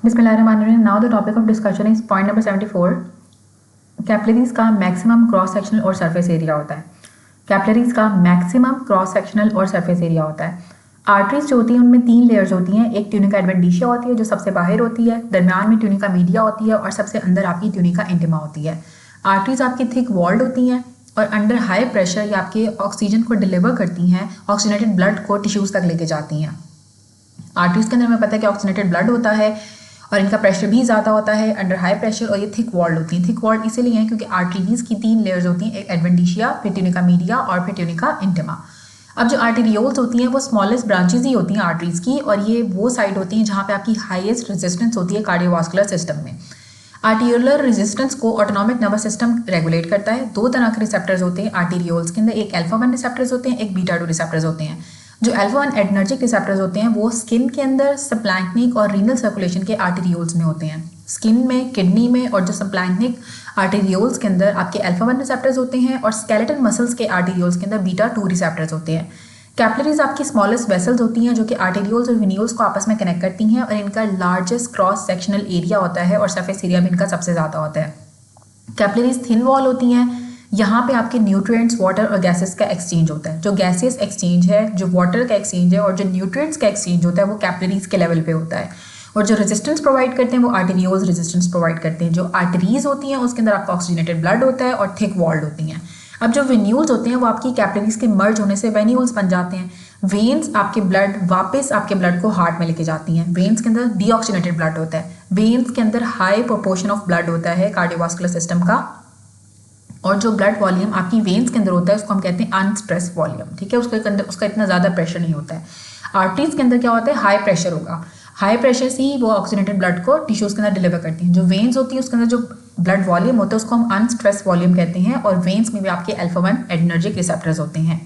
बिस्मिल्लाहिर्रहमानिर्रहीम। Now the topic of discussion is point number 74। Capillaries का maximum cross sectional और surface area होता है। कैपिलरीज का मैक्सिमम क्रॉस सेक्शनल और सरफेस एरिया होता है। आर्टरीज जो होती हैं उनमें 3 लेयर्स होती हैं। एक ट्यूनिका एडवेंटिशिया होती है जो सबसे बाहर होती है, दरमियान में ट्यूनिका मीडिया होती है और सबसे अंदर आपकी ट्यूनिका इंटिमा होती है। आर्टरीज आपकी थिक वॉल्ड होती हैं और अंडर हाई प्रेशर ये आपके ऑक्सीजन को डिलीवर करती हैं, ऑक्सीजनेटेड ब्लड को टिश्यूज़ तक लेके जाती हैं। आर्टरीज के अंदर हमें पता है कि ऑक्सीजनेटेड ब्लड होता है और इनका प्रेशर भी ज़्यादा होता है अंडर हाई प्रेशर, और ये थिक वॉल्ड होती हैं। थिक वॉल्ड इसीलिए हैं क्योंकि आर्टरीज की 3 लेयर्स होती हैं, एक एडवेंटिशिया, फिर ट्यूनिका मीडिया और फिर ट्यूनिका इंटिमा। अब जो आर्टेरियोल्स होती हैं वो स्मॉलेस्ट ब्रांचेज ही होती हैं आर्टरीज की, और ये वो साइड होती हैं जहाँ पे आपकी हाईएस्ट रेजिस्टेंस होती है कार्डियोवास्कुलर सिस्टम में। आर्टिकुलर रेजिस्टेंस को ऑटोनॉमिक नर्वस सिस्टम रेगुलेट करता है। 2 तरह के रिसेप्टर्स होते हैं आर्टेरियोल्स के अंदर, एक अल्फा 1 रिसेप्टर्स होते हैं, एक बीटा 2 रिसेप्टर्स होते हैं। जो अल्फा 1 एडनर्जिक रिसेप्टर्स होते हैं वो स्किन के अंदर, सबप्लैंक्टनिक और रीनल सर्कुलेशन के आर्टेरियोल्स में होते हैं। स्किन में, किडनी में और जो सबप्लैंक्टनिक आर्टेरियोल्स के अंदर आपके अल्फा 1 रिसेप्टर्स होते हैं, और स्केलेटल मसल्स के आर्टेरियोल्स के अंदर बीटा 2 रिसेप्टर्स होते हैं। कैपिलरीज आपकी स्मॉलेस्ट वेसल्स होती हैं जो कि आर्टेरियोल्स और वेन्यूल्स को आपस में कनेक्ट करती हैं, और इनका लार्जेस्ट क्रॉस सेक्शनल एरिया होता है और सरफेस एरिया भी इनका सबसे ज़्यादा होता है। कैपिलरीज थिन वॉल होती हैं, यहाँ पे आपके न्यूट्रिएंट्स, वाटर और गैसेस का एक्सचेंज होता है। जो गैसेस एक्सचेंज है, जो वाटर का एक्सचेंज है और जो न्यूट्रिएंट्स का एक्सचेंज होता है वो कैपिलरीज के लेवल पे होता है। और जो रेजिस्टेंस प्रोवाइड करते हैं वो आर्टेरियोल्स रेजिस्टेंस प्रोवाइड करते हैं। जो आर्टरीज होती हैं उसके अंदर आपका ऑक्सीजनेटेड ब्लड होता है और थिक वॉल्ड होती हैं। अब जो वेन्यूल्स होते हैं वो आपकी कैपिलरीज के मर्ज होने से वेन्यूल्स बन जाते हैं। वेन्स आपके ब्लड वापस आपके ब्लड को हार्ट में लेके जाती हैं। वेन्स के अंदर डीऑक्सीजनेटेड ब्लड होता है। वेन्स के अंदर हाई प्रोपोर्शन ऑफ ब्लड होता है कार्डियोवास्कुलर सिस्टम का, और जो ब्लड वॉल्यूम आपकी वेन्स के अंदर होता है उसको हम कहते हैं अनस्ट्रेस वॉल्यूम। ठीक है, उसके अंदर उसका इतना ज़्यादा प्रेशर नहीं होता है। आर्टरीज के अंदर क्या होता है, हाई प्रेशर होगा। हाई प्रेशर से ही वो ऑक्सीजनेटेड ब्लड को टिश्यूज़ के अंदर डिलीवर करती हैं। जो वेन्स होती है उसके अंदर जो ब्लड वॉल्यूम होता है उसको हम अनस्ट्रेस वॉल्यूम कहते हैं, और वेन्स में भी आपके अल्फा 1 एडनर्जिक रिसेप्टर्स होते हैं।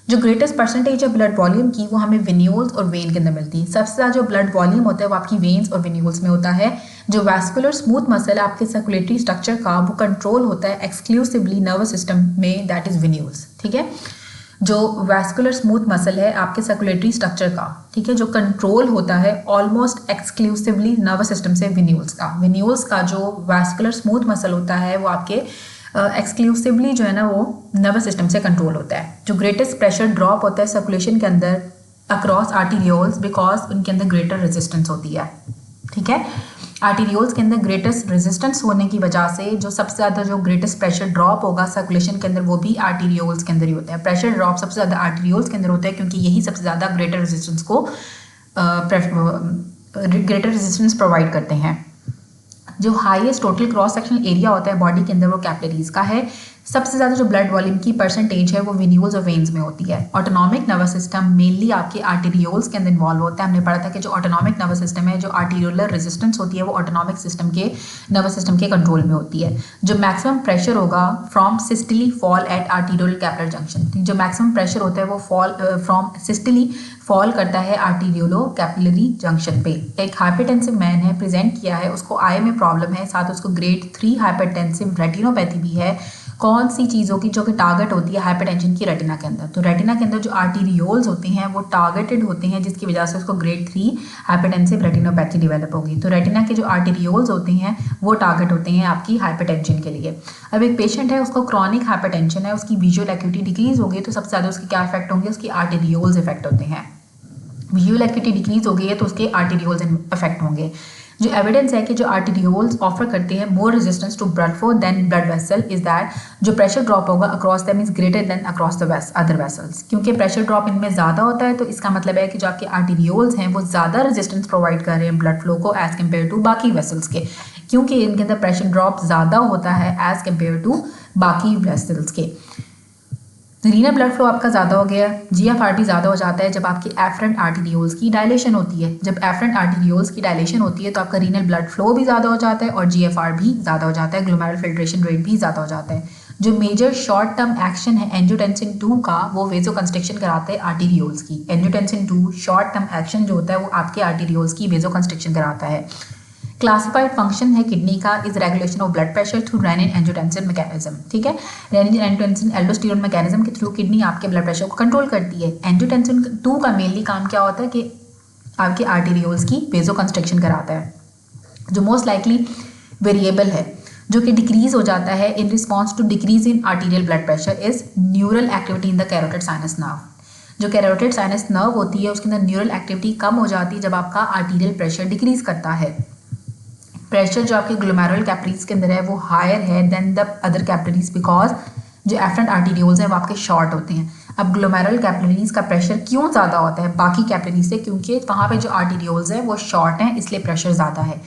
जो ग्रेटेस्ट परसेंटेज है ब्लड वॉल्यूम की वो हमें वेन्यूल्स और वेन के अंदर मिलती है। सबसे ज़्यादा जो ब्लड वॉल्यूम होता है वो आपकी वेन्स और वेन्यूल्स में होता है। जो वैस्कुलर स्मूथ मसल है आपके सर्कुलेटरी स्ट्रक्चर का, वो कंट्रोल होता है एक्सक्लूसिवली नर्वस सिस्टम में, दैट इज वेन्यूल्स। ठीक है, जो वैस्कुलर स्मूथ मसल है आपके सर्कुलेटरी स्ट्रक्चर का, ठीक है, जो कंट्रोल होता है ऑलमोस्ट एक्सक्लूसिवली नर्वस सिस्टम से वेन्यूल्स का। वेन्यूल्स का जो वैस्कुलर स्मूथ मसल होता है वो आपके एक्सक्लूसिवली जो है ना वो नर्वस सिस्टम से कंट्रोल होता है। जो ग्रेटेस्ट प्रेशर ड्रॉप होता है सर्कुलेशन के अंदर अक्रॉस आर्टेरियोल्स, बिकॉज उनके अंदर ग्रेटर रेजिस्टेंस होती है। ठीक है, आर्टेरियोल्स के अंदर ग्रेटेस्ट रेजिस्टेंस होने की वजह से जो सबसे ज़्यादा जो ग्रेटेस्ट प्रेशर ड्रॉप होगा सर्कुलेशन के अंदर वो भी आर्टेरियोल्स के अंदर ही होता है। प्रेशर ड्रॉप सबसे ज़्यादा आर्टेरियोल्स के अंदर होता है क्योंकि यही सबसे ज़्यादा ग्रेटर रेजिस्टेंस को ग्रेटर रेजिस्टेंस प्रोवाइड करते हैं। जो highest total cross sectional area होता है बॉडी के अंदर वो कैपिलरीज का है। सबसे ज़्यादा जो ब्लड वॉल्यूम की परसेंटेज है वो वेन्यूल्स और वेन्स में होती है। ऑटोनॉमिक नर्वस सिस्टम मेनली आपके आर्टेरियोल्स के अंदर इन्वॉल्व होता है। हमने पढ़ा था कि जो ऑटोनॉमिक नर्वस सिस्टम है, जो आर्टेरियोलर रेजिस्टेंस होती है वो ऑटोनॉमिक सिस्टम के नर्वस सिस्टम के कंट्रोल में होती है। जो मैक्सिमम प्रेशर होगा from systole fall at arteriole capillary junction, जो मैक्सिमम प्रेशर होता है वो फॉल फ्रॉम सिस्टली फॉल करता है आर्टेरियोलो कैपिलरी जंक्शन पे। एक हाइपरटेंसिव मैन है, प्रेजेंट किया है, उसको आई में प्रॉब्लम है, साथ उसको ग्रेड 3 हाइपरटेंसिव रेटिनोपैथी भी है। कौन सी चीज़ों की जो कि टारगेट होती है हाइपरटेंशन की रेटिना के अंदर, तो रेटिना के अंदर जो आर्टेरियोल्स होते हैं वो टारगेटेड होते हैं, जिसकी वजह से उसको ग्रेड 3 हाइपरटेंसिव रेटिनोपैथी डेवलप होगी। तो रेटिना के जो आर्टेरियोल्स होते हैं वो टारगेट होते हैं आपकी हाइपरटेंशन के लिए। अब एक पेशेंट है, उसको क्रॉनिक हाइपरटेंशन है, उसकी विजुअल एक्यूटी डिक्रीज होगी, तो सबसे ज़्यादा उसके क्या इफेक्ट होंगे, उसकी आर्टेरियोल्स इफेक्ट होते हैं। विजुअल एक्यूटी डिक्रीज हो गई है तो उसके आर्टेरियोल्स इफेक्ट होंगे। जो एविडेंस है कि जो आर्टेरियोल्स ऑफर करते हैं more resistance to blood flow than blood vessel is that जो प्रेशर ड्रॉप होगा across them is greater than across the other vessels. क्योंकि प्रेशर ड्रॉप इनमें ज़्यादा होता है तो इसका मतलब है कि जो आपके आर्टेरियोल्स हैं वो ज़्यादा रेजिस्टेंस प्रोवाइड कर रहे हैं ब्लड फ्लो को एज कम्पेयर टू बाकी वेसल्स के, क्योंकि इनके अंदर प्रेशर ड्रॉप ज़्यादा होता है एज कम्पेयर टू बाकी वेसल्स के। रीनल ब्लड फ्लो आपका ज़्यादा हो गया, जीएफआरटी ज़्यादा हो जाता है जब आपकी एफरेंट आर्टेरियोल्स की डायलेशन होती है। जब एफरेंट आर्टेरियोल्स की डायलेशन होती है तो आपका रीनल ब्लड फ्लो भी ज़्यादा हो जाता है और जीएफआर भी ज़्यादा हो जाता है, ग्लोमेरुलर फिल्ट्रेशन रेट भी ज़्यादा हो जाता है। जो मेजर शॉर्ट टर्म एक्शन है एंजियोटेंसिन 2 का वो वेजो कंस्ट्रिक्शन कराता है आर्टेरियोल्स की। एंजियोटेंसिन 2 शॉर्ट टर्म एक्शन जो होता है वो आपके आर्टेरियोल्स की वेजो कंस्ट्रिक्शन कराता है। क्लासिफाइड फंक्शन है किडनी का is regulation of blood pressure through renin angiotensin mechanism. ठीक है, रेनिन एंजियोटेंसिन एल्डोस्टेरोन मैकेनिज्म के थ्रू किडनी आपके ब्लड प्रेशर को कंट्रोल करती है। एंजियोटेंसिन 2 का मेनली काम क्या होता है कि आपके आर्टेरियोल्स की वेजो कंस्ट्रिक्शन कराता है। जो मोस्ट लाइकली वेरिएबल है जो कि डिक्रीज हो जाता है in response to decrease in arterial blood pressure is neural activity in the carotid sinus nerve. जो कैरोटिड साइनस नर्व होती है उसके अंदर न्यूरल एक्टिविटी कम हो जाती है जब आपका आर्टीरियल प्रेशर डिक्रीज करता है। प्रेशर जो आपके ग्लोमेरुलर कैपिलरीज के अंदर है वो हायर है than the other capillaries because जो एफरेंट आर्टीरियोल्स हैं वो आपके शॉर्ट होते हैं। अब ग्लोमेरुलर कैपिलरीज का प्रेशर क्यों ज़्यादा होता है बाकी कैपिलरीज से? क्योंकि वहाँ पे जो आर्टीरियोल्स हैं वो शॉर्ट हैं, इसलिए प्रेशर ज़्यादा है।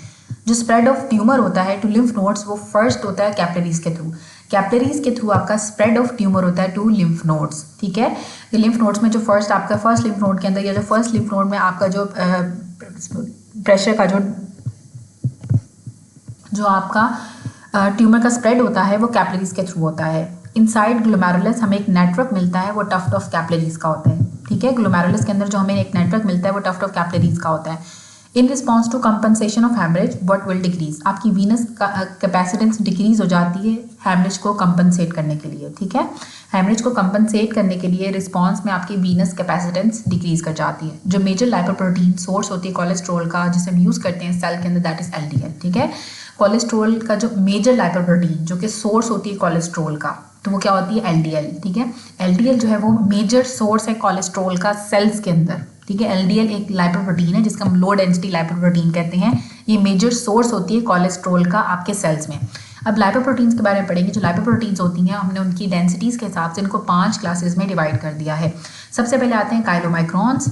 जो स्प्रेड ऑफ ट्यूमर होता है टू लिम्फ नोड्स वो फर्स्ट होता है कैपिलरीज के थ्रू। कैपिलरीज के थ्रू आपका स्प्रेड ऑफ ट्यूमर होता है टू लिम्फ नोड्स, ठीक है। तो लिम्फ नोड्स में जो फर्स्ट लिम्फ नोड के अंदर या जो फर्स्ट लिम्फ नोड में आपका जो प्रेशर का जो आपका ट्यूमर का स्प्रेड होता है वो कैपिलरीज के थ्रू होता है। इनसाइड ग्लोमेरुलस हमें एक नेटवर्क मिलता है वो टफ्ट ऑफ कैपिलरीज का होता है, ठीक है। ग्लोमेरुलस के अंदर जो हमें एक नेटवर्क मिलता है वो टफ्ट ऑफ कैपिलरीज का होता है। In response to compensation of haemorrhage what will decrease, आपकी वीनस कैपेसिटेंस डिक्रीज हो जाती है हैमरेज को कंपनसेट करने के लिए, ठीक है। हैमरेज को कंपनसेट करने के लिए रिस्पॉन्स में आपकी वीनस कैपेसिटेंस डिक्रीज कर जाती है। जो मेजर लाइपोप्रोटीन सोर्स होती है कोलेस्ट्रॉल का जिसे हम यूज़ करते हैं सेल के अंदर दैट इज एलडीएल, ठीक है। कोलेस्ट्रॉल का जो मेजर लाइपोप्रोटीन जो कि सोर्स होती है कोलेस्ट्रॉल का तो वो क्या होती है? एलडीएल, ठीक है। एलडीएल जो है वो मेजर सोर्स है कोलेस्ट्रॉल का सेल्स के अंदर, ठीक है। एलडीएल एक लाइपोप्रोटीन है जिसका हम लो डेंसिटी लाइपोप्रोटीन कहते हैं। ये मेजर सोर्स होती है कोलेस्ट्रॉल का आपके सेल्स में। अब लाइपोप्रोटीन्स के बारे में पढ़ेंगे। जो लाइपोप्रोटीन्स होती हैं हमने उनकी डेंसिटीज़ के हिसाब से इनको 5 क्लासेस में डिवाइड कर दिया है। सबसे पहले आते हैं काइलोमाइक्रॉन्स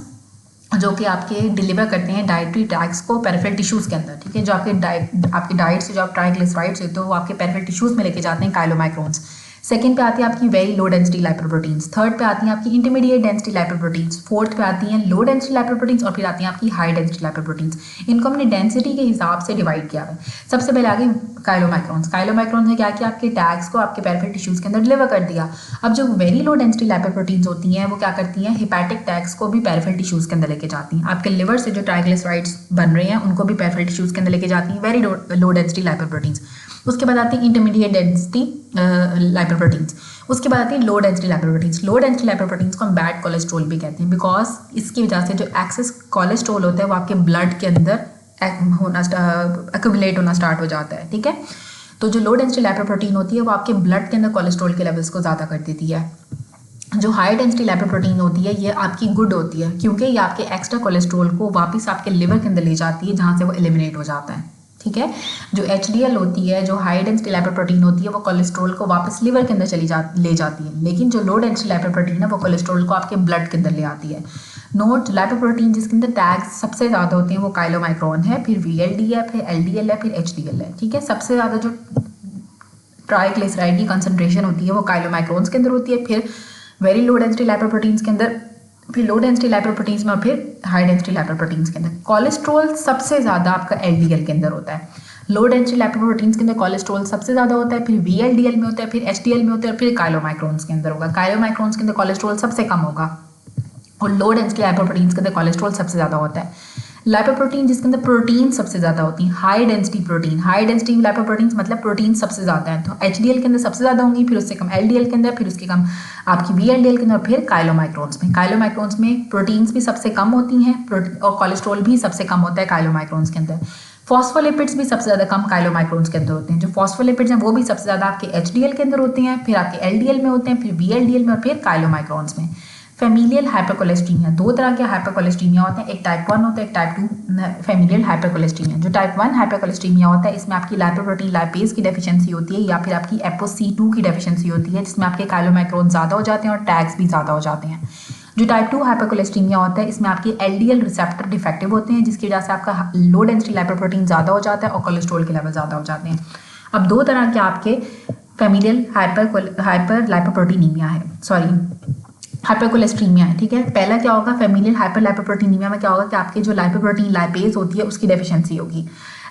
जो कि आपके डिलीवर करते हैं डाइटरी टैग्स को पेरिफेरल टिश्यूज़ के अंदर, ठीक है। जो आपकी डाइट से जो आप ट्राइग्लिसराइड्स होते हो वो आपके पेरिफेरल टिश्यूज़ में लेके जाते हैं काइलोमाइक्रॉन्स। सेकंड पे आती है आपकी very low density lipoproteins. Third पे आती हैं आपकी इंटरमीडिएट डेंसिटी लाइपोप्रोटीन्स। फोर्थ पे आती हैं लो डेंसिटी लाइपोप्रोटीन्स और फिर आती हैं आपकी हाई डेंसिटी लाइपोप्रोटीन्स। इनको हमने डेंसिटी के हिसाब से डिवाइड किया है। सबसे पहले आगे काइलोमाइक्रॉन्स। काइलोमाइक्रॉन्स ने क्या किया? आपके टैग्स को आपके पेरिफेरल टिश्यूज़ के अंदर डिलीवर कर दिया। अब जो वेरी लो डेंसिटी लाइपोप्रोटीन्स होती हैं वो क्या करती हैं? हेपेटिक टैग्स को भी पेरिफेरल टिश्यूज़ के अंदर लेके जाती हैं। आपके लिवर से जो ट्राइग्लिसराइड्स बन रहे हैं उनको भी पेरिफेरल टिश्यूज़ के अंदर लेके जाती हैं वेरी लो डेंसिटी लाइपोप्रोटीन्स। उसके बाद आती है इंटरमीडिएट डेंसिटी लाइपोप्रोटीन्स। उसके बाद आती है low density lipoproteins. Low density lipoproteins को हम बैड कोलेस्ट्रॉल भी कहते हैं बिकॉज इसकी वजह से जो एक्सेस कोलेस्ट्रॉल होता है वो आपके ब्लड के अंदर एक्यूमुलेट होना स्टार्ट हो जाता है, ठीक है। तो जो लो डेंसिटी लाइपोप्रोटीन होती है वो आपके ब्लड के अंदर कोलेस्ट्रॉल के लेवल्स को ज़्यादा कर देती है। जो हाई डेंसिटी लाइपोप्रोटीन होती है ये आपकी गुड होती है क्योंकि ये आपके एक्स्ट्रा कोलेस्ट्रॉल को वापस आपके लिवर के अंदर ले जाती है जहाँ से वो एलिमिनेट हो जाता है, ठीक है। जो HDL होती है जो हाई डेंसिटी लाइपोप्रोटीन होती है वो कोलेस्ट्रॉल को वापस लिवर के अंदर ले जाती है, लेकिन जो लो डेंसिटी लाइपोप्रोटीन है वो कोलेस्ट्रॉल को आपके ब्लड के अंदर ले आती है। नोट, लाइपोप्रोटीन जिसके अंदर टैग्स सबसे ज़्यादा होते हैं वो काइलोमाइक्रॉन है, फिर VLD है, फिर LDL है, फिर HDL है, ठीक है। सबसे ज़्यादा जो ट्राइग्लिसराइड की कंसनट्रेशन होती है वो काइलोमाइक्रॉन्स के अंदर होती है, फिर वेरी लो डेंसिटी लाइपोप्रोटीन्स के अंदर, फिर लो डेंसिटी लाइपोप्रोटीन्स में और फिर हाई डेंसिटी लाइपोप्रोटीन्स के अंदर। कोलेस्ट्रॉल सबसे ज़्यादा आपका LDL के अंदर होता है। लो डेंसिटी लाइपोप्रोटीन्स के अंदर कोलेस्ट्रॉल सबसे ज़्यादा होता है, फिर VLDL में होता है, फिर HDL में होता है और फिर काइलोमाइक्रॉन्स के अंदर होगा। काइलोमाइक्रॉन्स के अंदर कोलेस्ट्रॉल सबसे कम होगा और लो डेंसिटी लाइपोप्रोटीन्स के अंदर कोलेस्ट्रॉल सबसे ज़्यादा होता है। लाइपोप्रोटीन जिसके अंदर प्रोटीन सबसे ज़्यादा होती हैं, high density protein, high density lipoproteins मतलब प्रोटीन सबसे ज़्यादा है। तो HDL के अंदर सबसे ज़्यादा होंगी, फिर उससे कम LDL के अंदर, फिर उसके कम आपकी VLDL के अंदर, फिर काइलोमाइक्रॉन्स में। काइलोमाइक्रॉन्स में प्रोटीन्स भी सबसे कम होती हैं और कोलेस्ट्रॉल भी सबसे कम होता है काइलोमाइक्रॉन्स के अंदर। फॉस्फोलिपिड्स भी सबसे ज़्यादा कम काइलोमाइक्रॉन्स के अंदर होते हैं। जो फॉस्फोलिपिड्स हैं वो भी सबसे ज़्यादा आपके HDL के अंदर होते हैं, फिर आपके LDL में होते हैं, फिर VLDL में और फिर काइलोमाइक्रॉन्स में। फैमिलियल हाइपरकोलेस्टीमिया, दो तरह के हाइपरकोलेस्टीमिया होते हैं, एक टाइप 1 होता है, एक टाइप 2 फैमिलियल हाइपरकोलेस्टीमिया। जो टाइप 1 हाइपरकोलेस्टीमिया होता है इसमें आपकी लाइपोप्रोटीन लाइपेज की डेफिशिएंसी होती है या फिर आपकी ApoC2 की डेफिशिएंसी होती है जिसमें आपके काइलोमाइक्रॉन ज़्यादा हो जाते हैं और टैग्स भी ज़्यादा हो जाते हैं। जो टाइप 2 हाइपरकोलेस्टीमिया होता है इसमें आपके LDL रिसेप्टर डिफेक्टिव होते हैं जिसकी वजह से आपका लो डेंसिटी लाइपोप्रोटीन ज़्यादा हो जाता है और कोलेस्ट्रॉल के लेवल ज़्यादा हो जाते हैं। अब दो तरह के आपके फैमिलियल हाइपर लाइपोप्रोटीनीमिया है, हाइपरकोलेस्ट्रीमिया है, ठीक है। पहला क्या होगा? फैमिलियल हाइपर लाइपोप्रोटीनीमिया में क्या होगा कि आपके जो लाइपोप्रोटीन लाइपेज होती है उसकी डेफिशिएंसी होगी।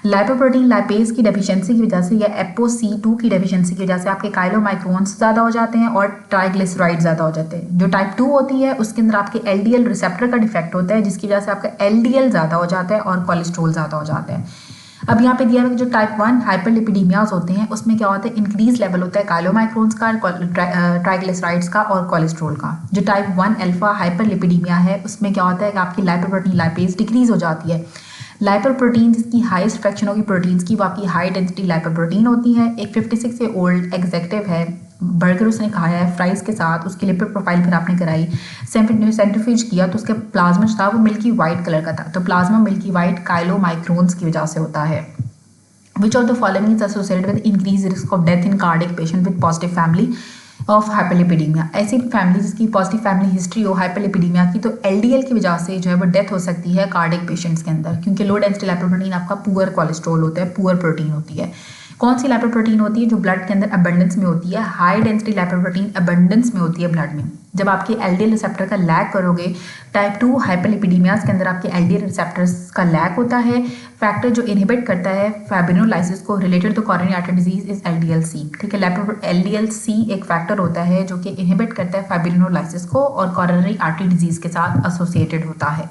लाइपोप्रोटीन लाइपेज की डेफिशिएंसी की वजह से या ApoC2 की डेफिशिएंसी की वजह से आपके काइलोमाइक्रॉन्स ज़्यादा हो जाते हैं और ट्राइग्लिसराइड ज़्यादा हो जाते हैं। जो टाइप 2 होती है उसके अंदर आपके LDL रिसेप्टर का डिफेक्ट होता है जिसकी वजह से आपका LDL ज़्यादा हो जाता है और कोलेस्ट्रॉल ज़्यादा हो जाता है। अब यहाँ पे दिया है कि जो टाइप 1 हाइपरलिपिडीमियाज होते हैं उसमें क्या होता है? इंक्रीज लेवल होता है काइलोमाइक्रॉन्स का, ट्राइग्लिसराइड्स का और कोलेस्ट्रॉल का। जो टाइप 1 अल्फा हाइपरलिपिडीमिया है उसमें क्या होता है कि आपकी लाइपोप्रोटीन लाइपेज डिक्रीज हो जाती है। लाइपोप्रोटीन जिसकी हाईएस्ट फ्रैक्शन होगी प्रोटीन्स की, वो आपकी हाई डेंसिटी लाइपोप्रोटीन होती है। एक 56 ईयर ओल्ड एग्जेक्टिव है, बर्गर उसने खाया है फ्राइज के साथ, उसकी लिपिड प्रोफाइल फिर आपने कराई, सेंट्रीफ्यूज किया तो उसके प्लाज्मा जो था वो मिल्की वाइट कलर का था। तो प्लाज्मा मिल्की वाइट काइलोमाइक्रोन्स की वजह से होता है। Which of the following is associated with increased risk of death in cardiac patient with positive family of hyperlipidemia? ऐसी फैमिली जिसकी पॉजिटिव फैमिली हिस्ट्री हो हाइपरलिपिडीमिया की, तो एलडीएल की वजह से जो है वो डेथ हो सकती है कार्डियक पेशेंट्स के अंदर, क्योंकि लो डेंसिटी लाइपोप्रोटीन आपका पुअर कोलेस्ट्रॉल होता है, पुअर प्रोटीन होती है। कौन सी लाइपोप्रोटीन होती है जो ब्लड के अंदर अबंडेंस में होती है? हाई डेंसिटी लाइपोप्रोटीन अबंडेंस में होती है ब्लड में। जब आपके एलडीएल रिसेप्टर का लैक करोगे, टाइप 2 हाइपरलिपिडीमियास के अंदर आपके एलडीएल रिसेप्टर्स का लैक होता है। फैक्टर जो इनहिबिट करता है फाइब्रिनोलाइसिस को related to coronary artery disease is LDL C. ठीक है, एलडीएल-सी एक फैक्टर होता है जो कि इनहिबिट करता है फाइब्रिनोलाइसिस को और कोरोनरी आर्टरी डिजीज के साथ एसोसिएटेड होता है।